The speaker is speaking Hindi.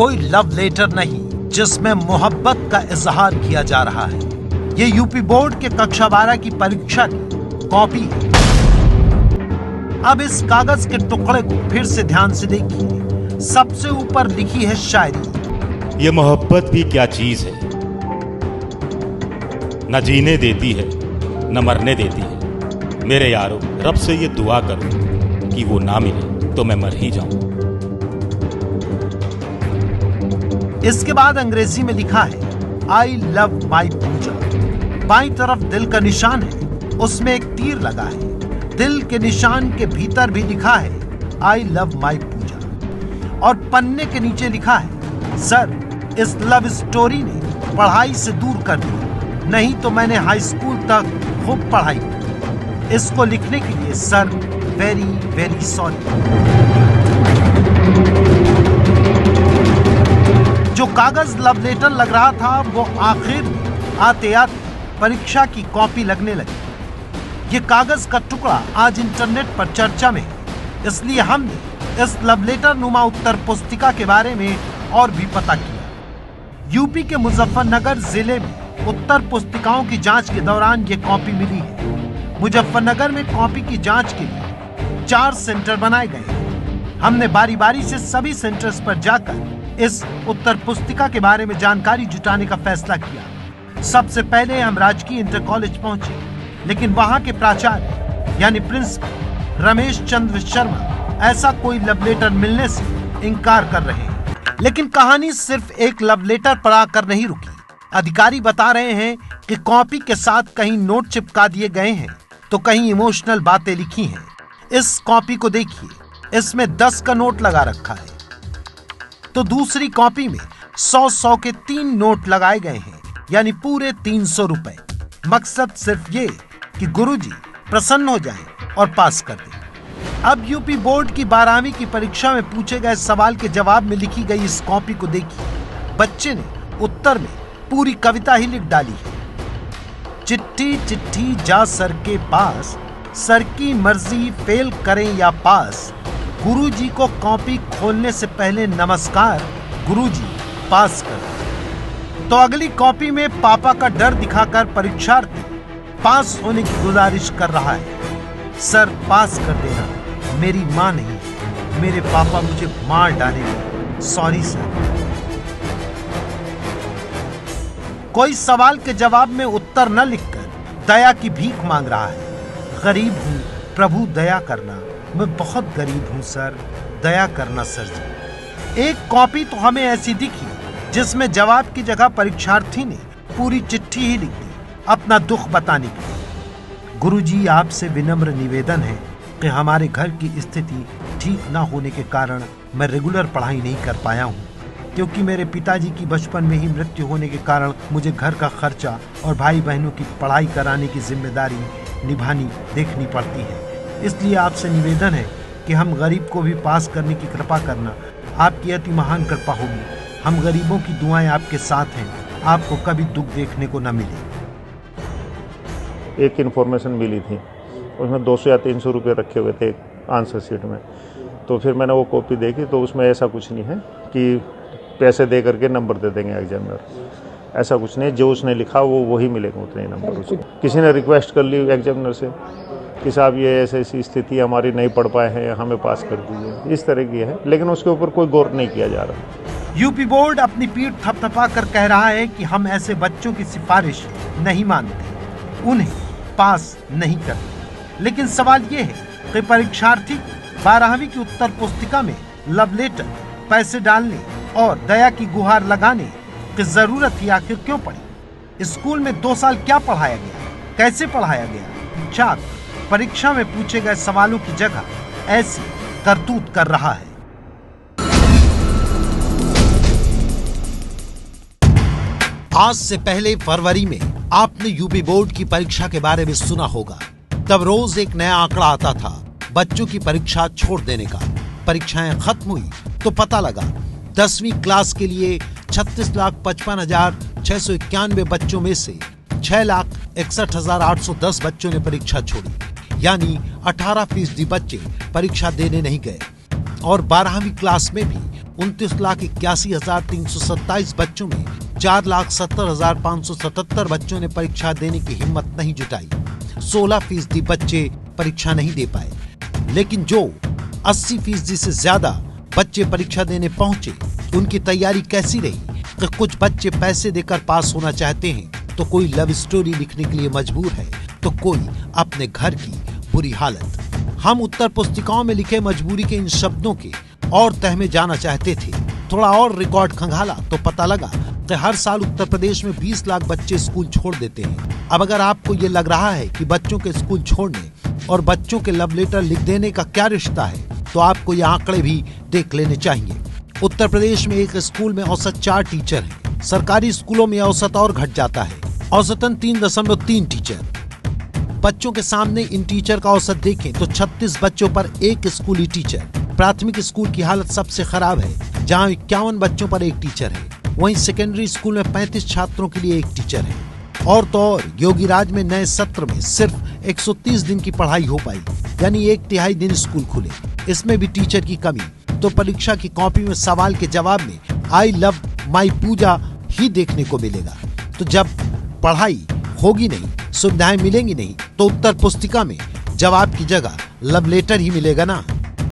कोई लव लेटर नहीं जिसमें मोहब्बत का इजहार किया जा रहा है। ये यूपी बोर्ड के कक्षा 12 की परीक्षा की कॉपी है। अब इस कागज के टुकड़े को फिर से ध्यान से देखिए। सबसे ऊपर लिखी है शायरी। ये मोहब्बत भी क्या चीज है, न जीने देती है न मरने देती है। मेरे यारो रब से ये दुआ करो कि वो ना मिले तो मैं मर ही जाऊं। इसके बाद अंग्रेजी में लिखा है आई लव माई पूजा। बाईं तरफ दिल का निशान है, उसमें एक तीर लगा है। दिल के निशान के भीतर भी लिखा है आई लव माई पूजा। और पन्ने के नीचे लिखा है सर, इस लव स्टोरी ने पढ़ाई से दूर कर दिया, नहीं तो मैंने हाई स्कूल तक खूब पढ़ाई की। इसको लिखने के लिए सर वेरी वेरी सॉरी। जो कागज लव लेटर लग रहा था वो आखिर में आते आते परीक्षा की कॉपी लगने लगी। ये कागज का टुकड़ा आज इंटरनेट पर चर्चा में है, इसलिए हमने इस लव लेटर नुमा उत्तर पुस्तिका के बारे में और भी पता किया। यूपी के मुजफ्फरनगर जिले में उत्तर पुस्तिकाओं की जांच के दौरान ये कॉपी मिली है। मुजफ्फरनगर में कॉपी की जांच के लिए 4 सेंटर बनाए गए हैं। हमने बारी बारी से सभी सेंटर्स पर जाकर इस उत्तर पुस्तिका के बारे में जानकारी जुटाने का फैसला किया। सबसे पहले हम राजकीय इंटर कॉलेज पहुंचे, लेकिन वहां के प्राचार्य यानी प्रिंसिपल रमेश चंद्र शर्मा ऐसा कोई लव लेटर मिलने से इनकार कर रहे हैं। लेकिन कहानी सिर्फ एक लव लेटर पर आकर नहीं रुकी। अधिकारी बता रहे हैं कि कॉपी के साथ कहीं नोट चिपका दिए गए हैं तो कहीं इमोशनल बातें लिखी हैं। इस कॉपी को देखिए, इसमें 10 का नोट लगा रखा है, तो दूसरी कॉपी में 100 के 3 नोट लगाए गए हैं, यानी पूरे 300 रुपए। मकसद सिर्फ ये कि गुरुजी प्रसन्न हो जाएं और पास कर दें। अब यूपी बोर्ड की 12वीं की परीक्षा में पूछे गए सवाल के जवाब में लिखी गई इस कॉपी को देखिए। बच्चे ने उत्तर में पूरी कविता ही लिख डाली है। चिट्ठी चिट्ठी जा सर के पास, सर की मर्जी फेल करें या पास। गुरुजी को कॉपी खोलने से पहले नमस्कार, गुरुजी पास कर। तो अगली कॉपी में पापा का डर दिखाकर परीक्षार्थी पास होने की गुजारिश कर रहा है। सर पास कर देना, मेरी माँ नहीं, मेरे पापा मुझे मार डालेंगे, सॉरी सर। कोई सवाल के जवाब में उत्तर न लिखकर दया की भीख मांग रहा है। गरीब हूँ, प्रभु दया करना, मैं बहुत गरीब हूँ सर, दया करना सर जी। एक कॉपी तो हमें ऐसी दिखी जिसमें जवाब की जगह परीक्षार्थी ने पूरी चिट्ठी ही लिख दी अपना दुख बताने के लिए। गुरुजी आपसे विनम्र निवेदन है कि हमारे घर की स्थिति ठीक न होने के कारण मैं रेगुलर पढ़ाई नहीं कर पाया हूँ, क्योंकि मेरे पिताजी की बचपन में ही मृत्यु होने के कारण मुझे घर का खर्चा और भाई बहनों की पढ़ाई कराने की जिम्मेदारी देखनी पड़ती है। इसलिए आपसे निवेदन है कि हम गरीब को भी पास करने की कृपा करना। आपकी अति महान कृपा होगी। हम गरीबों की दुआएं आपके साथ हैं, आपको कभी दुख देखने को न मिले। एक इन्फॉर्मेशन मिली थी, उसमें 200 या 300 रुपये रखे हुए थे आंसर शीट में। तो फिर मैंने वो कॉपी देखी तो उसमें ऐसा कुछ नहीं है कि पैसे दे करके नंबर दे देंगे एग्जामिनर, ऐसा कुछ नहीं। जो उसने लिखा वो वही मिलेगा, उतने नंबर उसको। किसी ने रिक्वेस्ट कर ली एग्जामिनर से कि साहब ये ऐसी स्थिति हमारी नहीं पढ़ पाए हैं, हमें पास कर दीजिए, इस तरह की है, लेकिन उसके ऊपर कोई गौर नहीं किया जा रहा। यूपी बोर्ड अपनी पीठ थपथपा कर कह रहा है कि हम ऐसे बच्चों की सिफारिश नहीं मानते, उन्हें पास नहीं करते। लेकिन सवाल ये है कि परीक्षार्थी 12वीं की उत्तर पुस्तिका में लव लेटर, पैसे डालने और दया की गुहार लगाने की जरूरत ही आखिर क्यों पड़ी? स्कूल में 2 साल क्या पढ़ाया गया, कैसे पढ़ाया गया? छात्र परीक्षा में पूछे गए सवालों की जगह ऐसी करतूत कर रहा है। आज से पहले फरवरी में आपने यूपी बोर्ड की परीक्षा के बारे में सुना होगा। तब रोज एक नया आंकड़ा आता था बच्चों की परीक्षा छोड़ देने का। परीक्षाएं खत्म हुई तो पता लगा 10वीं क्लास के लिए 36,55,691 बच्चों में से 6,61,810 बच्चों ने परीक्षा छोड़ी, यानी 18% बच्चे परीक्षा देने नहीं गए। और 12वीं क्लास में भी 29,81,327 बच्चों में 4,70,577 बच्चों ने परीक्षा देने की हिम्मत नहीं जुटाई। 16% बच्चे परीक्षा नहीं दे पाए। लेकिन जो 80% से ज्यादा बच्चे परीक्षा देने पहुंचे, उनकी तैयारी कैसी रही कि कुछ बच्चे पैसे देकर पास होना चाहते हैं, तो कोई लव स्टोरी लिखने के लिए मजबूर है, तो कोई अपने घर की बुरी हालत। हम उत्तर पुस्तिकाओं में लिखे मजबूरी के इन शब्दों के और तह में जाना चाहते थे। थोड़ा और रिकॉर्ड खंगाला तो पता लगा कि हर साल उत्तर प्रदेश में 20 लाख बच्चे स्कूल छोड़ देते हैं। अब अगर आपको ये लग रहा है कि बच्चों के स्कूल छोड़ने और बच्चों के लव लेटर लिख देने का क्या रिश्ता है, तो आपको ये आंकड़े भी देख लेने चाहिए। उत्तर प्रदेश में एक स्कूल में औसत 4 टीचर हैं। सरकारी स्कूलों में औसत और घट जाता है, औसतन 3.3 टीचर। बच्चों के सामने इन टीचर का औसत देखें तो 36 बच्चों पर एक स्कूली टीचर। प्राथमिक स्कूल की हालत सबसे खराब है, जहां 51 बच्चों पर एक टीचर है। वहीं सेकेंडरी स्कूल में 35 छात्रों के लिए एक टीचर है। और तो और योगीराज में नए सत्र में सिर्फ 130 दिन की पढ़ाई हो पाई, यानी 1/3 दिन स्कूल खुले। इसमें भी टीचर की कमी। तो परीक्षा की कॉपी में सवाल के जवाब में आई लव माई पूजा ही देखने को मिलेगा। तो जब पढ़ाई होगी नहीं, सुविधाएं मिलेंगी नहीं, तो उत्तर पुस्तिका में जवाब की जगह लव लेटर ही मिलेगा ना।